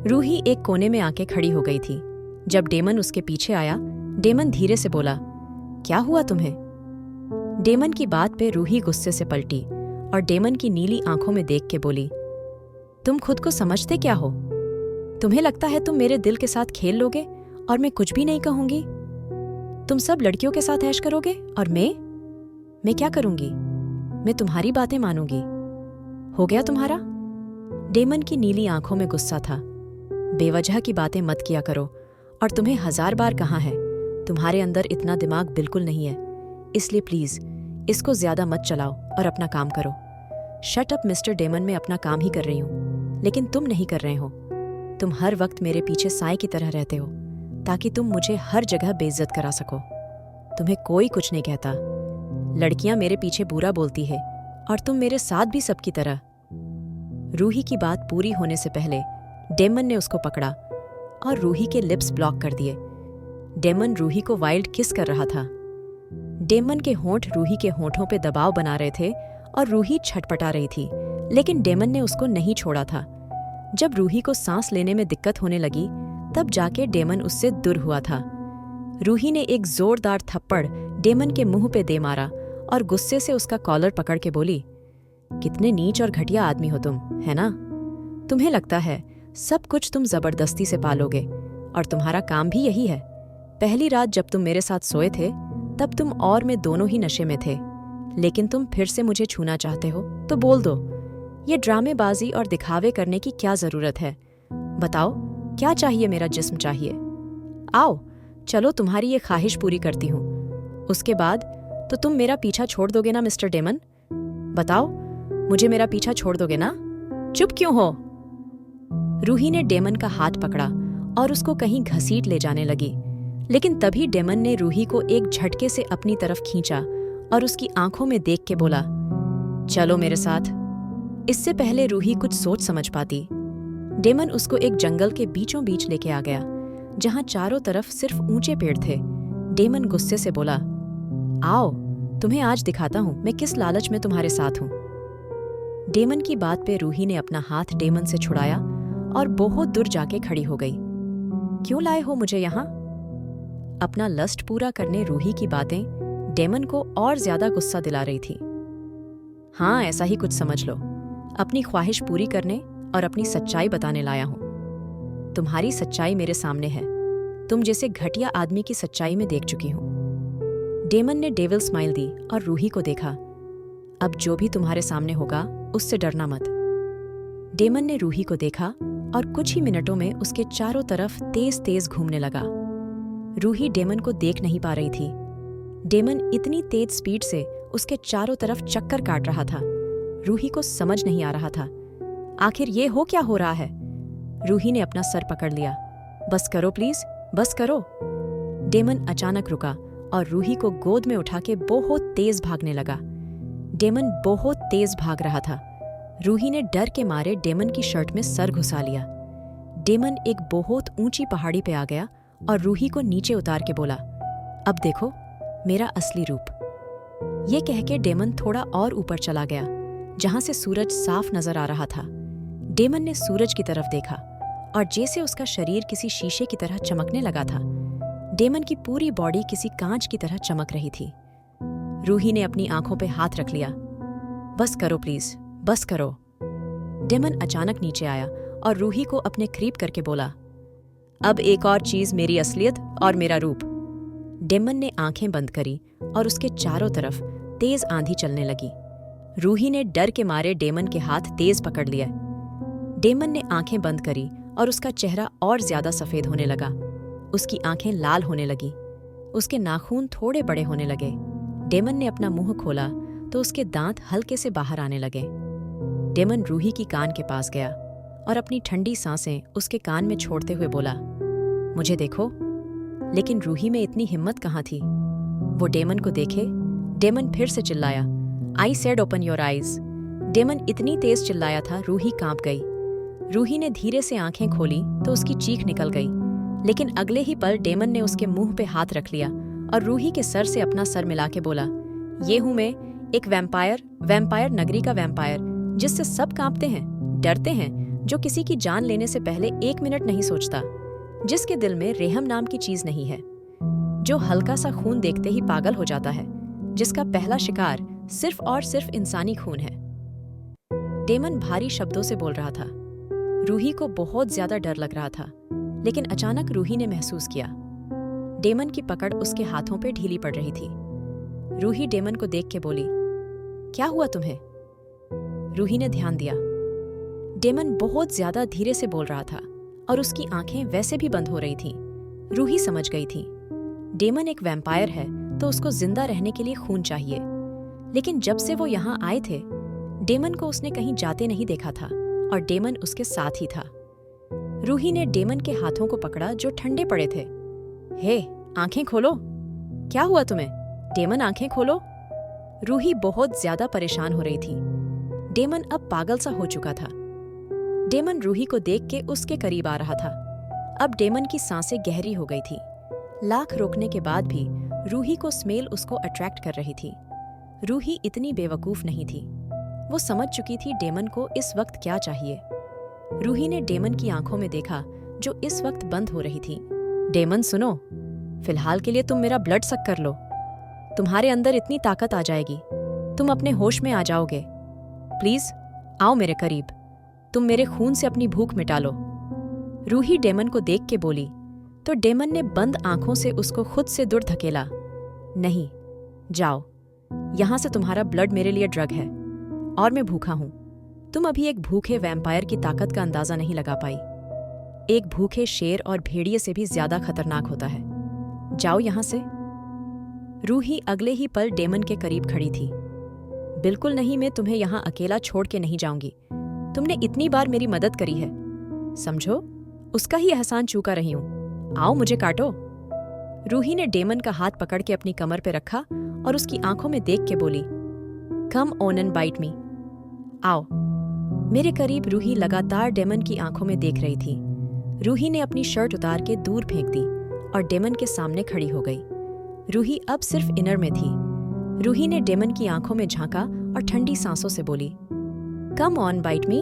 रूही एक कोने में आके खड़ी हो गई थी। जब डेमन उसके पीछे आया, डेमन धीरे से बोला, क्या हुआ तुम्हें? डेमन की बात पे रूही गुस्से से पलटी और डेमन की नीली आंखों में देख के बोली, तुम खुद को समझते क्या हो? तुम्हें लगता है तुम मेरे दिल के साथ खेल लोगे और मैं कुछ भी नहीं कहूंगी? तुम सब लड़कियों के साथ ऐश करोगे और मैं क्या करूंगी? मैं तुम्हारी बातें मानूंगी। हो गया तुम्हारा? डेमन की नीली आंखों में गुस्सा था। बेवजह की बातें मत किया करो, और तुम्हें 1000 बार कहा है, तुम्हारे अंदर इतना दिमाग बिल्कुल नहीं है, इसलिए प्लीज इसको ज्यादा मत चलाओ और अपना काम करो। शट अप मिस्टर डेमन, मैं अपना काम ही कर रही हूँ, लेकिन तुम नहीं कर रहे हो। तुम हर वक्त मेरे पीछे साए की तरह रहते हो ताकि तुम मुझे हर जगह बेइज्जत करा सको। तुम्हें कोई कुछ नहीं कहता। लड़कियां मेरे पीछे बुरा बोलती है और तुम मेरे साथ भी सबकी तरह। रूही की बात पूरी होने से पहले डेमन ने उसको पकड़ा और रूही के लिप्स ब्लॉक कर दिए। डेमन रूही को वाइल्ड किस कर रहा था। डेमन के होंठ रूही के होंठों पे दबाव बना रहे थे और रूही छटपटा रही थी, लेकिन डेमन ने उसको नहीं छोड़ा था। जब रूही को सांस लेने में दिक्कत होने लगी, तब जाके डेमन उससे दूर हुआ था। रूही ने एक जोरदार थप्पड़ डेमन के मुंह पे दे मारा और गुस्से से उसका कॉलर पकड़ के बोली, कितने नीच और घटिया आदमी हो तुम, है ना? तुम्हें लगता है सब कुछ तुम जबरदस्ती से पालोगे, और तुम्हारा काम भी यही है। पहली रात जब तुम मेरे साथ सोए थे, तब तुम और मैं दोनों ही नशे में थे, लेकिन तुम फिर से मुझे छूना चाहते हो तो बोल दो। ये ड्रामेबाजी और दिखावे करने की क्या जरूरत है? बताओ, क्या चाहिए? मेरा जिस्म चाहिए। आओ, चलो तुम्हारी ये ख्वाहिश पूरी करती हूँ। उसके बाद तो तुम मेरा पीछा छोड़ दोगे ना मिस्टर डेमन? बताओ, मुझे मेरा पीछा छोड़ दोगे ना? चुप क्यों हो? रूही ने डेमन का हाथ पकड़ा और उसको कहीं घसीट ले जाने लगी, लेकिन तभी डेमन ने रूही को एक झटके से अपनी तरफ खींचा और उसकी आंखों में देख के बोला, चलो मेरे साथ। इससे पहले रूही कुछ सोच समझ पाती, डेमन उसको एक जंगल के बीचों बीच लेके आ गया, जहां चारों तरफ सिर्फ ऊंचे पेड़ थे। डेमन गुस्से से बोला, आओ, तुम्हें आज दिखाता हूं मैं किस लालच में तुम्हारे साथ हूं। डेमन की बात पे रूही ने अपना हाथ डेमन से छुड़ाया और बहुत दूर जाके खड़ी हो गई। क्यों लाए हो मुझे यहां? अपना लस्ट पूरा करने रूही की बातें डेमन को और ज्यादा गुस्सा दिला रही थी। हाँ, ऐसा ही कुछ समझ लो। अपनी ख्वाहिश पूरी करने और अपनी सच्चाई बताने लाया हूं। तुम्हारी सच्चाई मेरे सामने है। तुम जैसे घटिया आदमी की सच्चाई में देख चुकी हूं। डेमन ने डेविल स्माइल दी और रूही को देखा। अब जो भी तुम्हारे सामने होगा, उससे डरना मत। डेमन ने रूही को देखा और कुछ ही मिनटों में उसके चारों तरफ तेज तेज घूमने लगा। रूही डेमन को देख नहीं पा रही थी। डेमन इतनी तेज स्पीड से उसके चारों तरफ चक्कर काट रहा था। रूही को समझ नहीं आ रहा था, आखिर ये हो क्या हो रहा है। रूही ने अपना सर पकड़ लिया। बस करो प्लीज, बस करो। डेमन अचानक रुका और रूही को गोद में उठा के बहुत तेज भागने लगा। डेमन बहुत तेज भाग रहा था। रूही ने डर के मारे डेमन की शर्ट में सर घुसा लिया। डेमन एक बहुत ऊंची पहाड़ी पे आ गया और रूही को नीचे उतार के बोला, अब देखो मेरा असली रूप। ये कह के डेमन थोड़ा और ऊपर चला गया, जहां से सूरज साफ नजर आ रहा था। डेमन ने सूरज की तरफ देखा और जैसे उसका शरीर किसी शीशे की तरह चमकने लगा था। डेमन की पूरी बॉडी किसी कांच की तरह चमक रही थी। रूही ने अपनी आंखों पे हाथ रख लिया। बस करो प्लीज, बस करो। डेमन अचानक नीचे आया और रूही को अपने करीब करके बोला, अब एक और चीज, मेरी असलियत और मेरा रूप। डेमन ने आंखें बंद करी और उसके चारों तरफ तेज आंधी चलने लगी। रूही ने डर के मारे डेमन के हाथ तेज पकड़ लिया। डेमन ने आंखें बंद करी और उसका चेहरा और ज्यादा सफेद होने लगा। उसकी आंखें लाल होने लगी। उसके नाखून थोड़े बड़े होने लगे। डेमन ने अपना मुंह खोला तो उसके दांत हल्के से बाहर आने लगे। डेमन रूही की कान के पास गया और अपनी ठंडी सांसें उसके कान में छोड़ते हुए बोला, मुझे देखो। लेकिन रूही में इतनी हिम्मत कहाँ थी वो डेमन को देखे। डेमन फिर से चिल्लाया, I said open your eyes. Damon इतनी तेज चिल्लाया था, रूही कांप गई। रूही ने धीरे से आंखें खोली तो उसकी चीख निकल गई, लेकिन अगले ही पल डेमन ने उसके मुंह पे हाथ रख लिया और रूही के सर से अपना सर मिला के बोला, ये हूं मैं, एक वैम्पायर नगरी का वैम्पायर, जिससे सब कांपते हैं, डरते हैं, जो किसी की जान लेने से पहले 1 मिनट नहीं सोचता, जिसके दिल में रेहम नाम की चीज नहीं है, जो हल्का सा खून देखते ही पागल हो जाता है, जिसका पहला शिकार सिर्फ और सिर्फ इंसानी खून है। डेमन भारी शब्दों से बोल रहा था। रूही को बहुत ज्यादा डर लग रहा था, लेकिन अचानक रूही ने महसूस किया डेमन की पकड़ उसके हाथों पे ढीली पड़ रही थी। रूही डेमन को देख के बोली, क्या हुआ तुम्हें? रूही ने ध्यान दिया। डेमन बहुत ज्यादा धीरे से बोल रहा था और उसकी आंखें वैसे भी बंद हो रही थीं। रूही समझ गई थी, डेमन एक वैम्पायर है तो उसको जिंदा रहने के लिए खून चाहिए। लेकिन जब से वो यहाँ आए थे, डेमन को उसने कहीं जाते नहीं देखा था और डेमन उसके साथ ही था। रूही ने डेमन के हाथों को पकड़ा जो ठंडे पड़े थे। हे, आंखें खोलो। क्या हुआ तुम्हें? डेमन, आंखें खोलो। रूही बहुत ज्यादा परेशान हो रही थी। डेमन अब पागल सा हो चुका था। डेमन रूही को देख के उसके करीब आ रहा था। अब डेमन की सांसें गहरी हो गई थी। लाख रोकने के बाद भी रूही को स्मेल उसको अट्रैक्ट कर रही थी। रूही इतनी बेवकूफ नहीं थी। वो समझ चुकी थी डेमन को इस वक्त क्या चाहिए। रूही ने डेमन की आंखों में देखा जो इस वक्त बंद हो रही थी। डेमन सुनो, फिलहाल के लिए तुम मेरा ब्लड सक कर लो। तुम्हारे अंदर इतनी ताकत आ जाएगी, तुम अपने होश में आ जाओगे। प्लीज आओ मेरे करीब, तुम मेरे खून से अपनी भूख मिटा लो। रूही डेमन को देख के बोली तो डेमन ने बंद आंखों से उसको खुद से दूर धकेला। नहीं, जाओ, यहां से तुम्हारा ब्लड मेरे लिए ड्रग है और मैं भूखा हूं। तुम अभी एक भूखे वैम्पायर की ताकत का अंदाजा नहीं लगा पाई। एक भूखे शेर और भेड़िए से भी ज्यादा खतरनाक होता है। जाओ यहां से। रूही अगले ही पल डेमन के करीब खड़ी थी। बिल्कुल नहीं, मैं तुम्हें यहां अकेला छोड़ के नहीं जाऊंगी। तुमने इतनी बार मेरी मदद करी है, समझो, उसका ही एहसान चूका रही हूं। आओ, मुझे काटो। रूही ने डेमन का हाथ पकड़ के अपनी कमर पे रखा और उसकी आंखों में देख के बोली, come on and bite me. आओ मेरे करीब। रूही लगातार डेमन की आंखों में देख रही थी। रूही ने अपनी शर्ट उतार के दूर फेंक दी और डेमन के सामने खड़ी हो गई। रूही अब सिर्फ इनर में थी। रूही ने डेमन की आंखों में झांका और ठंडी सांसों से बोली, come on bite me.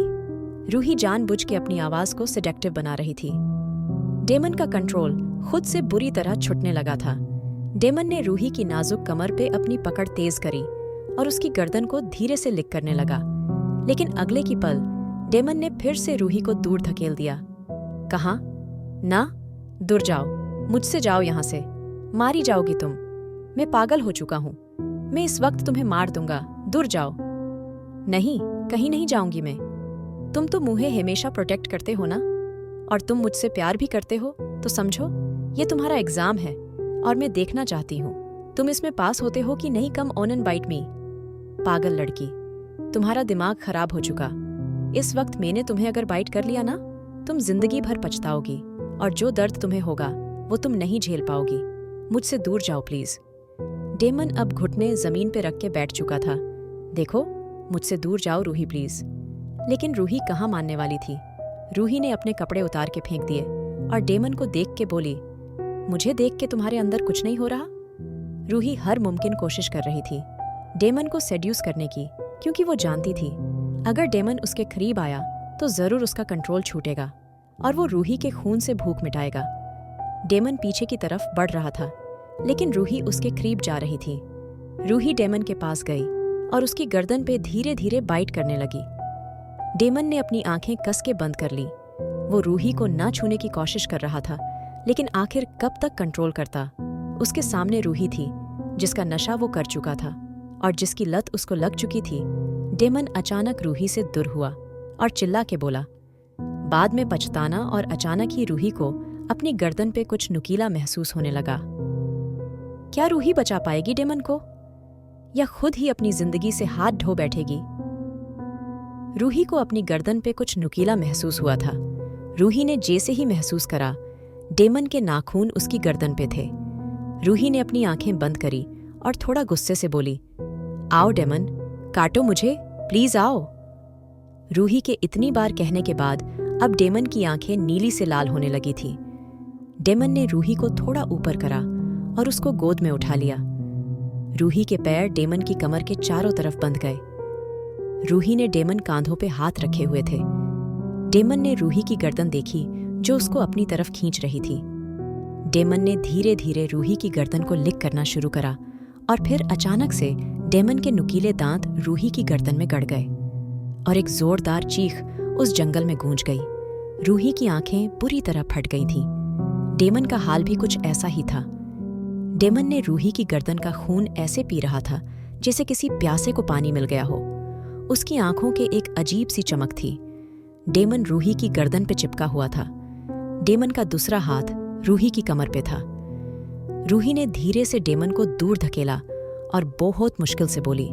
Ruhi जानबूझ के अपनी आवाज को सेडेक्टिव बना रही थी। डेमन का कंट्रोल खुद से बुरी तरह छुटने लगा था। डेमन ने रूही की नाजुक कमर पे अपनी पकड़ तेज करी और उसकी गर्दन को धीरे से लिक करने लगा। लेकिन अगले की पल डेमन ने फिर से रूही को दूर धकेल दिया। कहा, ना, दूर जाओ, मुझसे जाओ यहां से, मारी जाओगी तुम। मैं पागल हो चुका हूं, मैं इस वक्त तुम्हें मार दूंगा, दूर जाओ। नहीं, कहीं नहीं जाऊंगी मैं। तुम तो मुझे हमेशा प्रोटेक्ट करते हो ना, और तुम मुझसे प्यार भी करते हो, तो समझो ये तुम्हारा एग्जाम है और मैं देखना चाहती हूँ तुम इसमें पास होते हो कि नहीं। Come on and bite me. पागल लड़की, तुम्हारा दिमाग खराब हो चुका। इस वक्त मैंने तुम्हें अगर बाइट कर लिया ना, तुम जिंदगी भर पछताओगी और जो दर्द तुम्हें होगा वो तुम नहीं झेल पाओगी। मुझसे दूर जाओ प्लीज। डेमन अब घुटने जमीन पे रख के बैठ चुका था। देखो, मुझसे दूर जाओ रूही प्लीज। लेकिन रूही कहाँ मानने वाली थी। रूही ने अपने कपड़े उतार के फेंक दिए और डेमन को देख के बोली, मुझे देख के तुम्हारे अंदर कुछ नहीं हो रहा? रूही हर मुमकिन कोशिश कर रही थी डेमन को सेड्यूस करने की, क्योंकि वो जानती थी अगर डेमन उसके करीब आया तो जरूर उसका कंट्रोल छूटेगा और वो रूही के खून से भूख मिटाएगा। डेमन पीछे की तरफ बढ़ रहा था, लेकिन रूही उसके करीब जा रही थी। रूही डेमन के पास गई और उसकी गर्दन पे धीरे धीरे बाइट करने लगी। डेमन ने अपनी आंखें कस के बंद कर ली। वो रूही को ना छूने की कोशिश कर रहा था, लेकिन आखिर कब तक कंट्रोल करता। उसके सामने रूही थी जिसका नशा वो कर चुका था और जिसकी लत उसको लग चुकी थी। डेमन अचानक रूही से दूर हुआ और चिल्ला के बोला, बाद में पछताना। और अचानक ही रूही को अपनी गर्दन पे कुछ नुकीला महसूस होने लगा। क्या रूही बचा पाएगी डेमन को, या खुद ही अपनी जिंदगी से हाथ धो बैठेगी? रूही को अपनी गर्दन पे कुछ नुकीला महसूस हुआ था। रूही ने जैसे ही महसूस करा, डेमन के नाखून उसकी गर्दन पे थे। रूही ने अपनी आंखें बंद करी और थोड़ा गुस्से से बोली, आओ डेमन, काटो मुझे, प्लीज आओ। रूही के इतनी बार कहने के बाद अब डेमन की आंखें नीली से लाल होने लगी थी। डेमन ने रूही को थोड़ा ऊपर करा और उसको गोद में उठा लिया। रूही के पैर डेमन की कमर के चारों तरफ बंध गए। रूही ने डेमन कांधों पे हाथ रखे हुए थे। डेमन ने रूही की गर्दन देखी जो उसको अपनी तरफ खींच रही थी। डेमन ने धीरे धीरे रूही की गर्दन को लिक करना शुरू करा और फिर अचानक से डेमन के नुकीले दांत रूही की गर्दन में गड़ गए और एक जोरदार चीख उस जंगल में गूंज गई। रूही की आंखें बुरी तरह फट गई थीं। डेमन का हाल भी कुछ ऐसा ही था। डेमन ने रूही की गर्दन का खून ऐसे पी रहा था जैसे किसी प्यासे को पानी मिल गया हो। उसकी आंखों के एक अजीब सी चमक थी। डेमन रूही की गर्दन पे चिपका हुआ था। डेमन का दूसरा हाथ रूही की कमर पे था। रूही ने धीरे से डेमन को दूर धकेला और बहुत मुश्किल से बोली,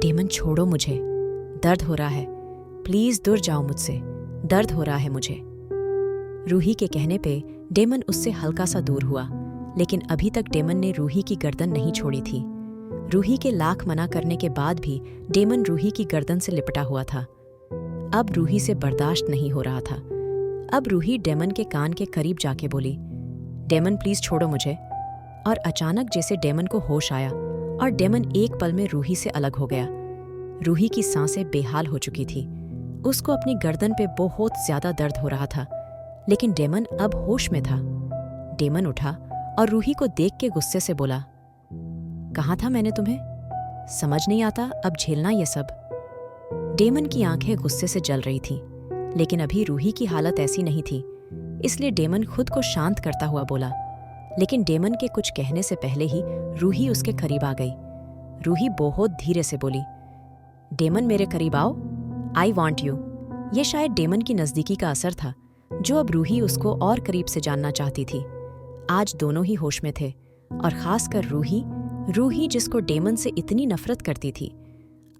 डेमन छोड़ो मुझे, दर्द हो रहा है, प्लीज दूर जाओ मुझसे, दर्द हो रहा है मुझे। रूही के कहने पे डेमन उससे हल्का सा दूर हुआ, लेकिन अभी तक डेमन ने रूही की गर्दन नहीं छोड़ी थी। रूही के लाख मना करने के बाद भी डेमन रूही की गर्दन से लिपटा हुआ था। अब रूही से बर्दाश्त नहीं हो रहा था। अब रूही डेमन के कान के करीब जाके बोली, डेमन प्लीज छोड़ो मुझे। और अचानक जैसे डेमन को होश आया और डेमन एक पल में रूही से अलग हो गया। रूही की सांसें बेहाल हो चुकी थी। उसको अपनी गर्दन पे बहुत ज्यादा दर्द हो रहा था, लेकिन डेमन अब होश में था। डेमन उठा और रूही को देख के गुस्से से बोला, कहा था मैंने तुम्हें? समझ नहीं आता अब झेलना ये सब। डेमन की आंखें गुस्से से जल रही थीं, लेकिन अभी रूही की हालत ऐसी नहीं थी, इसलिए डेमन खुद को शांत करता हुआ बोला। लेकिन डेमन के कुछ कहने से पहले ही रूही उसके करीब आ गई। रूही बहुत धीरे से बोली, डेमन मेरे करीब आओ, आई वॉन्ट यू। ये शायद डेमन की नज़दीकी का असर था, जो अब रूही उसको और करीब से जानना चाहती थी। आज दोनों ही होश में थे, और खासकर रूही जिसको डेमन से इतनी नफरत करती थी,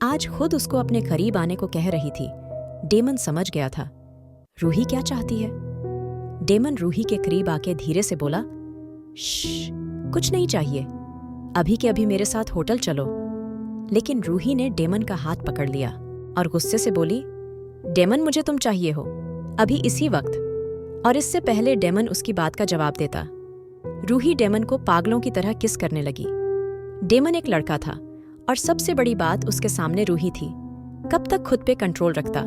आज खुद उसको अपने करीब आने को कह रही थी। डेमन समझ गया था रूही क्या चाहती है। डेमन रूही के करीब आके धीरे से बोला, श्श, कुछ नहीं चाहिए, अभी के अभी मेरे साथ होटल चलो। लेकिन रूही ने डेमन का हाथ पकड़ लिया और गुस्से से बोली, डेमन मुझे तुम चाहिए हो, अभी इसी वक्त। और इससे पहले डेमन उसकी बात का जवाब देता, रूही डेमन को पागलों की तरह किस करने लगी। डेमन एक लड़का था और सबसे बड़ी बात उसके सामने रूही थी। कब तक खुद पे कंट्रोल रखता।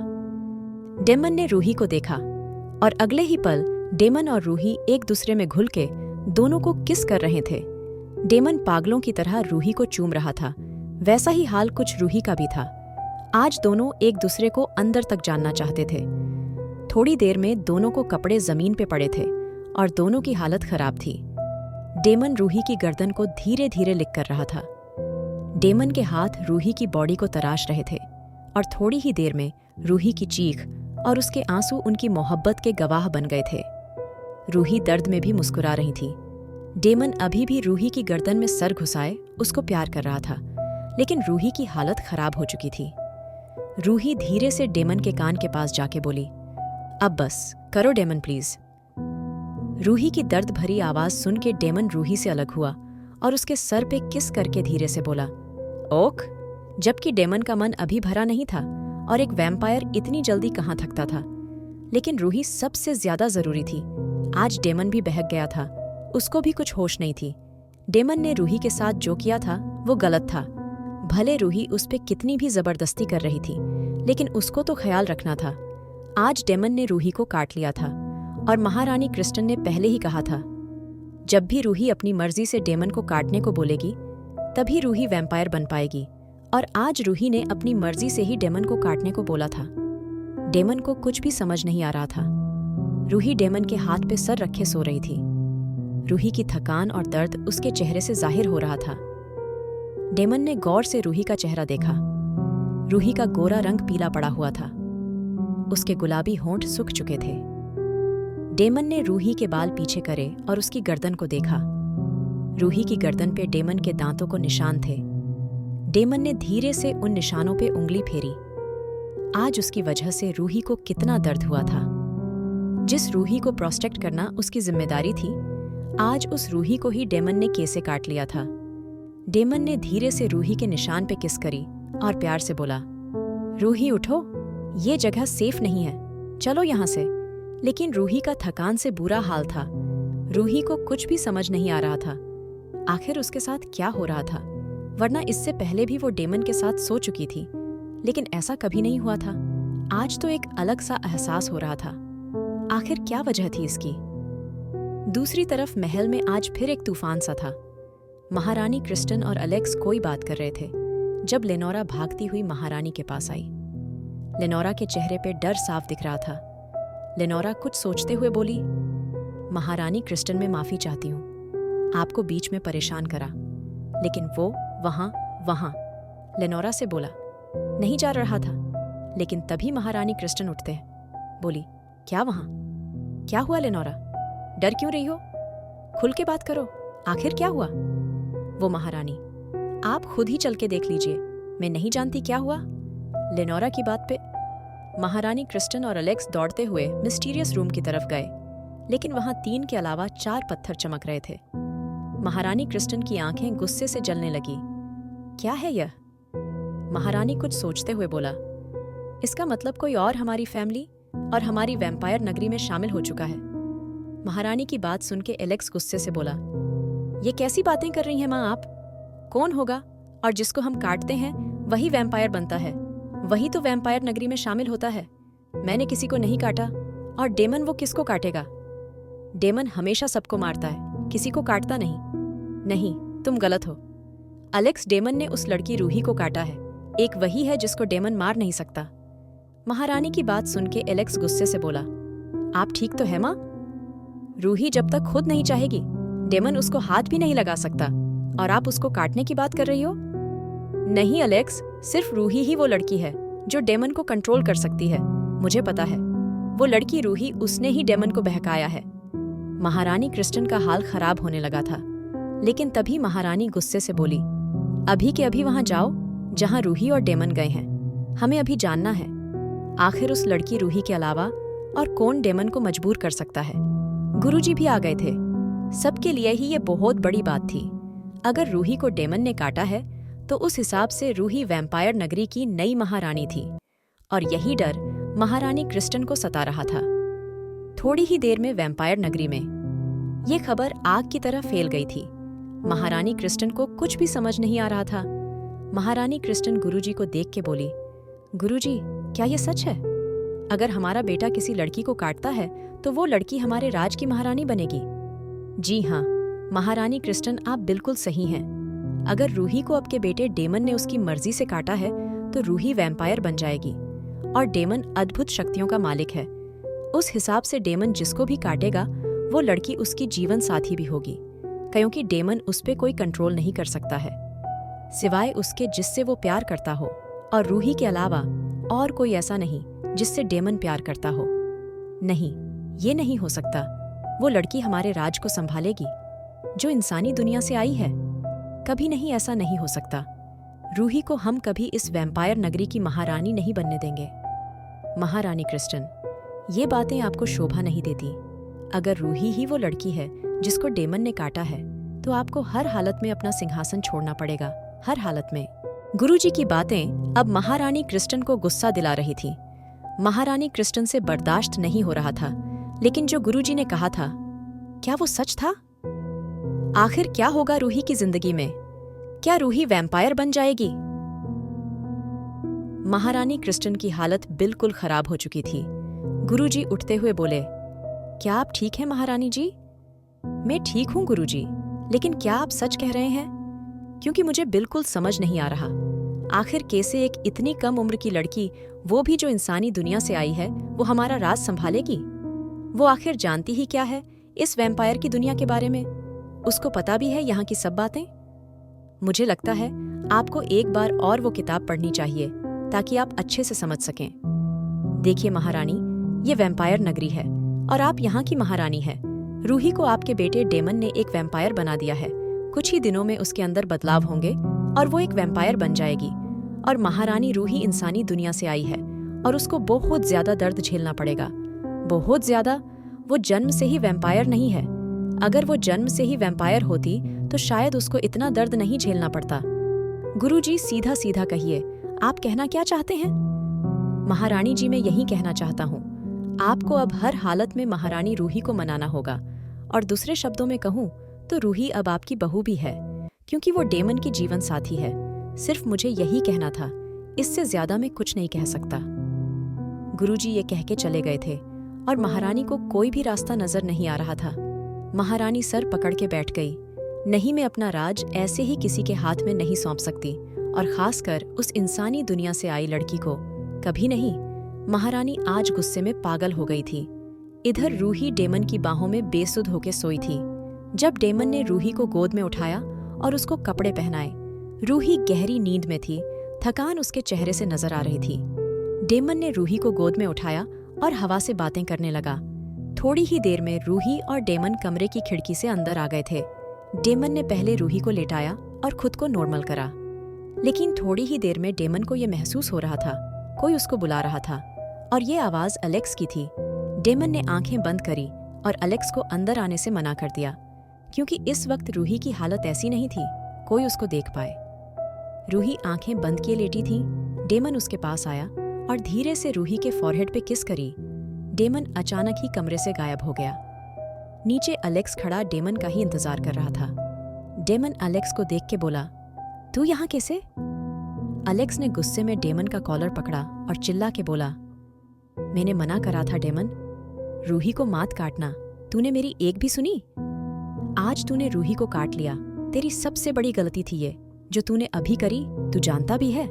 डेमन ने रूही को देखा और अगले ही पल डेमन और रूही एक दूसरे में घुल के दोनों को किस कर रहे थे। डेमन पागलों की तरह रूही को चूम रहा था। वैसा ही हाल कुछ रूही का भी था। आज दोनों एक दूसरे को अंदर तक जानना चाहते थे। थोड़ी देर में दोनों को कपड़े जमीन पे पड़े थे और दोनों की हालत खराब थी। डेमन रूही की गर्दन को धीरे धीरे लिक कर रहा था। डेमन के हाथ रूही की बॉडी को तराश रहे थे और थोड़ी ही देर में रूही की चीख और उसके आंसू उनकी मोहब्बत के गवाह बन गए थे। रूही दर्द में भी मुस्कुरा रही थी। डेमन अभी भी रूही की गर्दन में सर घुसाए उसको प्यार कर रहा था, लेकिन रूही की हालत खराब हो चुकी थी। रूही धीरे से डेमन के कान के पास जाके बोली, अब बस करो डेमन प्लीज। रूही की दर्द भरी आवाज सुन के डेमन रूही से अलग हुआ और उसके सर पे किस करके धीरे से बोला, ओक। जबकि डेमन का मन अभी भरा नहीं था और एक वैम्पायर इतनी जल्दी कहाँ थकता था। लेकिन रूही सबसे ज्यादा जरूरी थी। आज डेमन भी बहक गया था, उसको भी कुछ होश नहीं थी। डेमन ने रूही के साथ जो किया था वो गलत था। भले रूही उस पे कितनी भी जबरदस्ती कर रही थी, लेकिन उसको तो ख्याल रखना था। आज डेमन ने रूही को काट लिया था और महारानी क्रिस्टन ने पहले ही कहा था, जब भी रूही अपनी मर्जी से डेमन को काटने को बोलेगी तभी रूही वैम्पायर बन पाएगी। और आज रूही ने अपनी मर्जी से ही डेमन को काटने को बोला था। डेमन को कुछ भी समझ नहीं आ रहा था। रूही डेमन के हाथ पे सर रखे सो रही थी। रूही की थकान और दर्द उसके चेहरे से जाहिर हो रहा था। डेमन ने गौर से रूही का चेहरा देखा। रूही का गोरा रंग पीला पड़ा हुआ था। उसके गुलाबी होंठ सूख चुके थे। डेमन ने रूही के बाल पीछे करे और उसकी गर्दन को देखा। रूही की गर्दन पे डेमन के दांतों को निशान थे। डेमन ने धीरे से उन निशानों पे उंगली फेरी। आज उसकी वजह से रूही को कितना दर्द हुआ था। जिस रूही को प्रोटेक्ट करना उसकी जिम्मेदारी थी, आज उस रूही को ही डेमन ने कैसे काट लिया था। डेमन ने धीरे से रूही के निशान पे किस करी और प्यार से बोला, रूही उठो, ये जगह सेफ नहीं है, चलो यहाँ से। लेकिन रूही का थकान से बुरा हाल था। रूही को कुछ भी समझ नहीं आ रहा था। आखिर उसके साथ क्या हो रहा था, वरना इससे पहले भी वो डेमन के साथ सो चुकी थी। लेकिन ऐसा कभी नहीं हुआ था। आज तो एक अलग सा एहसास हो रहा था। आखिर क्या वजह थी इसकी? दूसरी तरफ महल में आज फिर एक तूफान सा था। महारानी क्रिस्टन और अलेक्स कोई बात कर रहे थे जब लेनोरा भागती हुई महारानी के पास आई। लेनोरा के चेहरे पे डर साफ दिख रहा था। लेनोरा कुछ सोचते हुए बोली, महारानी क्रिस्टन, मैं माफी चाहती हूँ, आपको बीच में परेशान करा। लेकिन वो वहां लेनोरा से बोला, नहीं जा रहा था। लेकिन तभी महारानी क्रिस्टन उठते बोली, क्या वहां? क्या हुआ लेनोरा? डर क्यों रही हो? खुल के बात करो, आखिर क्या हुआ? वो महारानी, आप खुद ही चल के देख लीजिए, मैं नहीं जानती क्या हुआ। लेनोरा की बात पे महारानी क्रिस्टन और अलेक्स दौड़ते हुए मिस्टीरियस रूम की तरफ गए, लेकिन वहां 3 के अलावा 4 पत्थर चमक रहे थे। महारानी क्रिस्टन की आंखें गुस्से से जलने लगी। क्या है यह? महारानी कुछ सोचते हुए बोला, इसका मतलब कोई और हमारी फैमिली और हमारी वैम्पायर नगरी में शामिल हो चुका है। महारानी की बात सुन के एलेक्स गुस्से से बोला, ये कैसी बातें कर रही हैं माँ आप? कौन होगा? और जिसको हम काटते हैं वही वैम्पायर बनता है, वही तो वैम्पायर नगरी में शामिल होता है। मैंने किसी को नहीं काटा, और डेमन वो किसको काटेगा? डेमन हमेशा सबको मारता है, किसी को काटता नहीं। नहीं, तुम गलत हो। अलेक्स, डेमन ने उस लड़की रूही को काटा है, एक वही है जिसको डेमन मार नहीं सकता। महारानी की बात सुन के एलेक्स गुस्से से बोला, आप ठीक तो है माँ? रूही जब तक खुद नहीं चाहेगी, डेमन उसको हाथ भी नहीं लगा सकता, और आप उसको काटने की बात कर रही हो? नहीं अलेक्स, सिर्फ रूही ही वो लड़की है जो डेमन को कंट्रोल कर सकती है। मुझे पता है, वो लड़की रूही, उसने ही डेमन को बहकाया है। महारानी क्रिस्टन का हाल खराब होने लगा था, लेकिन तभी महारानी गुस्से से बोली, अभी के अभी वहां जाओ जहां रूही और डेमन गए हैं। हमें अभी जानना है, आखिर उस लड़की रूही के अलावा और कौन डेमन को मजबूर कर सकता है। गुरुजी भी आ गए थे। सबके लिए ही ये बहुत बड़ी बात थी। अगर रूही को डेमन ने काटा है तो उस हिसाब से रूही वैम्पायर नगरी की नई महारानी थी, और यही डर महारानी क्रिस्टन को सता रहा था। थोड़ी ही देर में वैम्पायर नगरी में ये खबर आग की तरह फैल गई थी। महारानी क्रिस्टन को कुछ भी समझ नहीं आ रहा था। महारानी क्रिस्टन गुरुजी को देख के बोली, गुरुजी, क्या ये सच है? अगर हमारा बेटा किसी लड़की को काटता है तो वो लड़की हमारे राज की महारानी बनेगी। जी हाँ महारानी क्रिस्टन, आप बिल्कुल सही हैं। अगर रूही को आपके बेटे डेमन ने उसकी मर्जी से काटा है तो रूही वैम्पायर बन जाएगी, और डेमन अद्भुत शक्तियों का मालिक है। उस हिसाब से डेमन जिसको भी काटेगा वो लड़की उसकी जीवन साथी भी होगी, क्योंकि डेमन उस पे कोई कंट्रोल नहीं कर सकता है सिवाय उसके जिससे वो प्यार करता हो, और रूही के अलावा और कोई ऐसा नहीं जिससे डेमन प्यार करता हो। नहीं, ये नहीं हो सकता। वो लड़की हमारे राज को संभालेगी जो इंसानी दुनिया से आई है। कभी नहीं, ऐसा नहीं हो सकता। रूही को हम कभी इस वैम्पायर नगरी की महारानी नहीं बनने देंगे। महारानी क्रिस्टन, ये बातें आपको शोभा नहीं देती। अगर रूही ही वो लड़की है जिसको डेमन ने काटा है तो आपको हर हालत में अपना सिंहासन छोड़ना पड़ेगा, हर हालत में। गुरुजी की बातें अब महारानी क्रिस्टन को गुस्सा दिला रही थी। महारानी क्रिस्टन से बर्दाश्त नहीं हो रहा था, लेकिन जो गुरुजी ने कहा था, क्या वो सच था? आखिर क्या होगा रूही की जिंदगी में? क्या रूही वैम्पायर बन जाएगी? महारानी क्रिस्टन की हालत बिल्कुल खराब हो चुकी थी। गुरुजी उठते हुए बोले, क्या आप ठीक हैं महारानी जी? मैं ठीक हूं गुरुजी, लेकिन क्या आप सच कह रहे हैं? क्योंकि मुझे बिल्कुल समझ नहीं आ रहा। आखिर कैसे एक इतनी कम उम्र की लड़की, वो भी जो इंसानी दुनिया से आई है, वो हमारा राज संभालेगी? वो आखिर जानती ही क्या है इस वैम्पायर की दुनिया के बारे में? उसको पता भी है यहाँ की सब बातें? मुझे लगता है आपको एक बार और वो किताब पढ़नी चाहिए ताकि आप अच्छे से समझ सकें। देखिए महारानी, ये वैम्पायर नगरी है और आप यहाँ की महारानी है। रूही को आपके बेटे डेमन ने एक वैम्पायर बना दिया है। कुछ ही दिनों में उसके अंदर बदलाव होंगे और वो एक वैम्पायर बन जाएगी। और महारानी रूही इंसानी दुनिया से आई है और उसको बहुत ज्यादा दर्द झेलना पड़ेगा, बहुत ज्यादा। वो जन्म से ही वैम्पायर नहीं है। अगर वो जन्म से ही वैम्पायर होती तो शायद उसको इतना दर्द नहीं झेलना पड़ता। गुरुजी, सीधा सीधा कहिए, आप कहना क्या चाहते हैं? महारानी जी, मैं यही कहना चाहता हूँ, आपको अब हर हालत में महारानी रूही को मनाना होगा। और दूसरे शब्दों में कहूँ तो रूही अब आपकी बहू भी है, क्योंकि वो डेमन की जीवन साथी है। सिर्फ मुझे यही कहना था, इससे ज्यादा मैं कुछ नहीं कह सकता। गुरुजी ये कह के चले गए थे और महारानी को कोई भी रास्ता नजर नहीं आ रहा था। महारानी सर पकड़ के बैठ गई। नहीं, मैं अपना राज ऐसे ही किसी के हाथ में नहीं सौंप सकती, और खासकर उस इंसानी दुनिया से आई लड़की को कभी नहीं। महारानी आज गुस्से में पागल हो गई थी। इधर रूही डेमन की बाहों में बेसुध होके सोई थी। जब डेमन ने रूही को गोद में उठाया और उसको कपड़े पहनाए, रूही गहरी नींद में थी। थकान उसके चेहरे से नजर आ रही थी। डेमन ने रूही को गोद में उठाया और हवा से बातें करने लगा। थोड़ी ही देर में रूही और डेमन कमरे की खिड़की से अंदर आ गए थे। डेमन ने पहले रूही को लेटाया और खुद को नॉर्मल करा, लेकिन थोड़ी ही देर में डेमन को यह महसूस हो रहा था कोई उसको बुला रहा था, और ये आवाज अलेक्स की थी। डेमन ने आंखें बंद करी और अलेक्स को अंदर आने से मना कर दिया, क्योंकि इस वक्त रूही की हालत ऐसी नहीं थी कोई उसको देख पाए। रूही आंखें बंद किए लेटी थी। डेमन उसके पास आया और धीरे से रूही के फॉरहेड पे किस करी। डेमन अचानक ही कमरे से गायब हो गया। नीचे अलेक्स खड़ा डेमन का ही इंतजार कर रहा था। डेमन अलेक्स को देख के बोला, तू यहाँ कैसे? अलेक्स ने गुस्से में डेमन का कॉलर पकड़ा और चिल्ला के बोला, मैंने मना करा था डेमन, रूही को मात काटना। तूने मेरी एक भी सुनी? आज तूने रूही को काट लिया। तेरी सबसे बड़ी गलती थी ये जो तूने अभी करी, तू जानता भी है।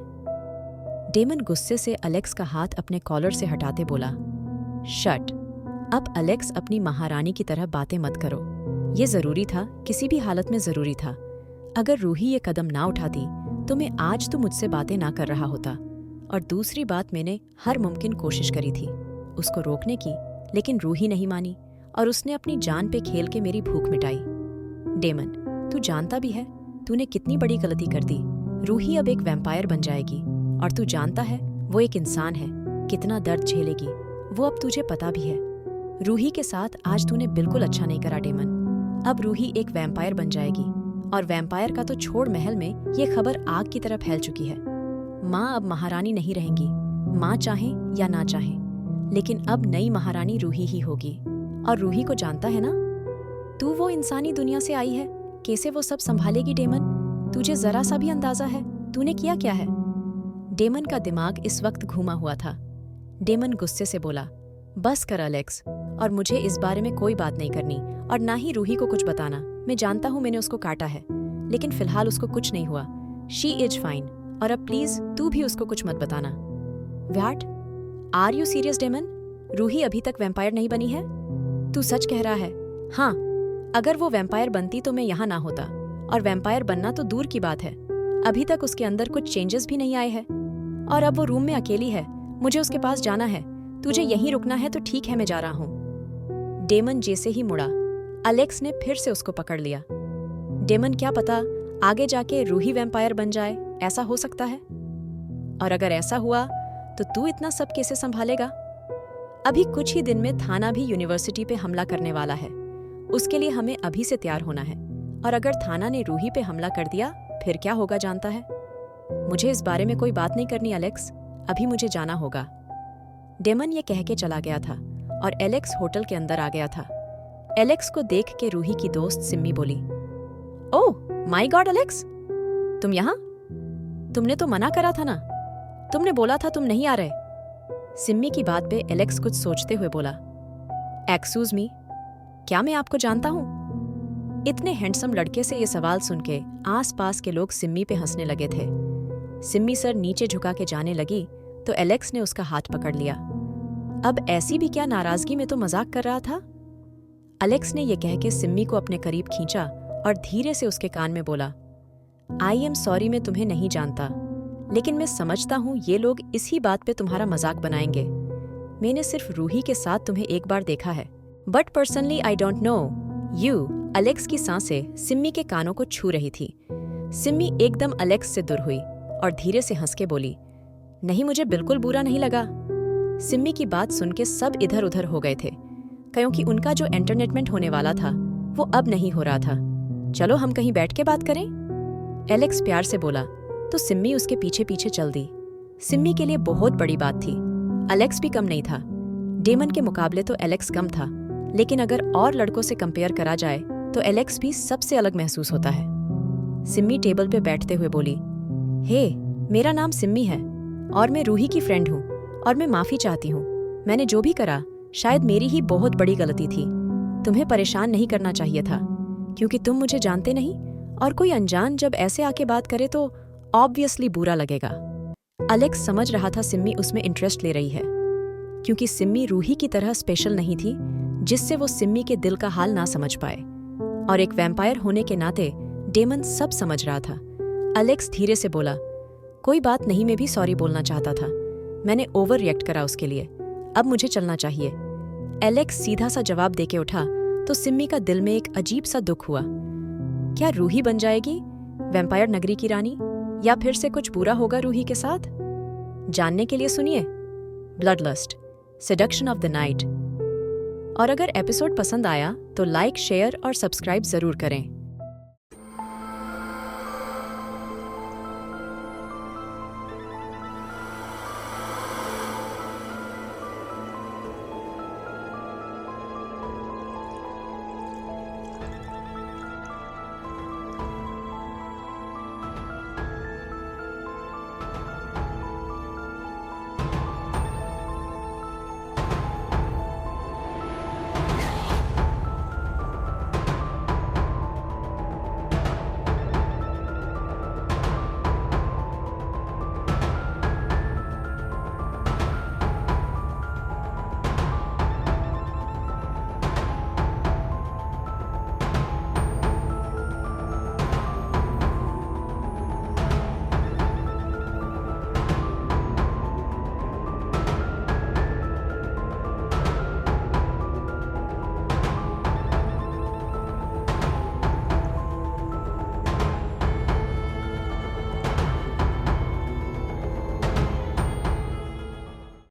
डेमन गुस्से से अलेक्स का हाथ अपने कॉलर से हटाते बोला, शट। अब अलेक्स अपनी महारानी की तरह बातें मत करो। ये जरूरी था, किसी भी हालत में जरूरी था। अगर रूही ये कदम ना उठाती तो मैं आज तो मुझसे बातें ना कर रहा होता। और दूसरी बात, मैंने हर मुमकिन कोशिश करी थी उसको रोकने की, लेकिन रूही नहीं मानी और उसने अपनी जान पे खेल के मेरी भूख मिटाई। डेमन, तू जानता भी है तूने कितनी बड़ी गलती कर दी। रूही अब एक वैम्पायर बन जाएगी और तू जानता है वो एक इंसान है, कितना दर्द झेलेगी वो अब तुझे पता भी है। रूही के साथ आज तूने बिल्कुल अच्छा नहीं करा डेमन। अब रूही एक वैम्पायर बन जाएगी, और वैम्पायर का तो छोड़, महल में ये खबर आग की तरह फैल चुकी है। माँ अब महारानी नहीं रहेंगी, माँ चाहे या ना चाहे, लेकिन अब नई महारानी रूही ही होगी। और रूही को जानता है ना, तू वो इंसानी दुनिया से आई है, कैसे वो सब संभालेगी डेमन? तुझे जरा सा भी अंदाजा है तूने किया क्या है? डेमन का दिमाग इस वक्त घूमा हुआ था। डेमन गुस्से से बोला, बस कर अलेक्स, और मुझे इस बारे में कोई बात नहीं करनी, और ना ही रूही को कुछ बताना। मैं जानता हूँ मैंने उसको काटा है, लेकिन फिलहाल उसको कुछ नहीं हुआ। शी इज फाइन, और अब प्लीज तू भी उसको कुछ मत बताना। What? Are you serious Damon? Ruhi अभी तक वैम्पायर नहीं बनी है? तू सच कह रहा है? हाँ, अगर वो वैम्पायर बनती तो मैं यहाँ ना होता, और वैम्पायर बनना तो दूर की बात है, अभी तक उसके अंदर कुछ चेंजेस भी नहीं आए हैं। और अब वो रूम में अकेली है, मुझे उसके पास जाना है। तुझे यहीं रुकना है तो ठीक है, मैं जा रहा हूँ। डेमन जैसे ही मुड़ा, अलेक्स ने फिर से उसको पकड़ लिया। डेमन, क्या पता आगे जाके रूही वैम्पायर बन जाए, ऐसा हो सकता है। और अगर ऐसा हुआ तो तू इतना सब कैसे संभालेगा? अभी कुछ ही दिन में थाना भी यूनिवर्सिटी पे हमला करने वाला है, उसके लिए हमें अभी से तैयार होना है। और अगर थाना ने रूही पे हमला कर दिया फिर क्या होगा जानता है? मुझे इस बारे में कोई बात नहीं करनी अलेक्स, अभी मुझे जाना होगा। डेमन ये कह के चला गया था और एलेक्स होटल के अंदर आ गया था। एलेक्स को देख के रूही की दोस्त सिम्मी बोली, ओह माय गॉड अलेक्स, तुम यहाँ? तुमने तो मना करा था ना, तुमने बोला था तुम नहीं आ रहे। सिम्मी की बात पे एलेक्स कुछ सोचते हुए बोला, एक्सक्यूज मी, क्या मैं आपको जानता हूँ? इतने हैंडसम लड़के से ये सवाल सुन के आसपास के लोग सिम्मी पे हंसने लगे थे। सिम्मी सर नीचे झुका के जाने लगी तो एलेक्स ने उसका हाथ पकड़ लिया। अब ऐसी भी क्या नाराजगी में तो मजाक कर रहा था। एलेक्स ने यह कह के सिम्मी को अपने करीब खींचा और धीरे से उसके कान में बोला, आई एम सॉरी, मैं तुम्हें नहीं जानता, लेकिन मैं समझता हूँ ये लोग इसी बात पे तुम्हारा मजाक बनाएंगे। मैंने सिर्फ रूही के साथ तुम्हें एक बार देखा है, but personally I don't know you. Alex की सांसें सिम्मी के कानों को छू रही थी। सिम्मी एकदम अलेक्स से दूर हुई और धीरे से हंस के बोली, नहीं, मुझे बिल्कुल बुरा नहीं लगा। सिम्मी की बात सुन के सब इधर उधर हो गए थे, क्योंकि उनका जो एंटरटेनमेंट होने वाला था वो अब नहीं हो रहा था। चलो हम कहीं बैठ के बात करें, एलेक्स प्यार से बोला तो सिम्मी उसके पीछे पीछे चल दी। सिम्मी के लिए बहुत बड़ी बात थी, अलेक्स भी कम नहीं था। डेमन के मुकाबले तो एलेक्स कम था, लेकिन अगर और लड़कों से कंपेयर करा जाए तो एलेक्स भी सबसे अलग महसूस होता है। सिम्मी टेबल पे बैठते हुए बोली, हे, मेरा नाम सिम्मी है और मैं रूही की फ्रेंड हूँ, और मैं माफी चाहती हूँ मैंने जो भी करा शायद मेरी ही बहुत बड़ी गलती थी। तुम्हें परेशान नहीं करना चाहिए था, क्योंकि तुम मुझे जानते नहीं और कोई अनजान जब ऐसे आके बात करे तो ऑब्वियसली बुरा लगेगा। अलेक्स समझ रहा था सिम्मी उसमें इंटरेस्ट ले रही है, क्योंकि सिम्मी रूही की तरह स्पेशल नहीं थी जिससे वो सिम्मी के दिल का हाल ना समझ पाए। और एक वैम्पायर होने के नाते डेमन सब समझ रहा था। अलेक्स धीरे से बोला, कोई बात नहीं, मैं भी सॉरी बोलना चाहता था। मैंने ओवर रिएक्ट करा उसके लिए। अब मुझे चलना चाहिए। एलेक्स सीधा सा जवाब देके उठा तो सिम्मी का दिल में एक अजीब सा दुख हुआ। क्या रूही बन जाएगी वैम्पायर नगरी की रानी, या फिर से कुछ बुरा होगा रूही के साथ? जानने के लिए सुनिए ब्लडलस्ट, सेडक्शन ऑफ द नाइट। और अगर एपिसोड पसंद आया तो लाइक, शेयर और सब्सक्राइब जरूर करें।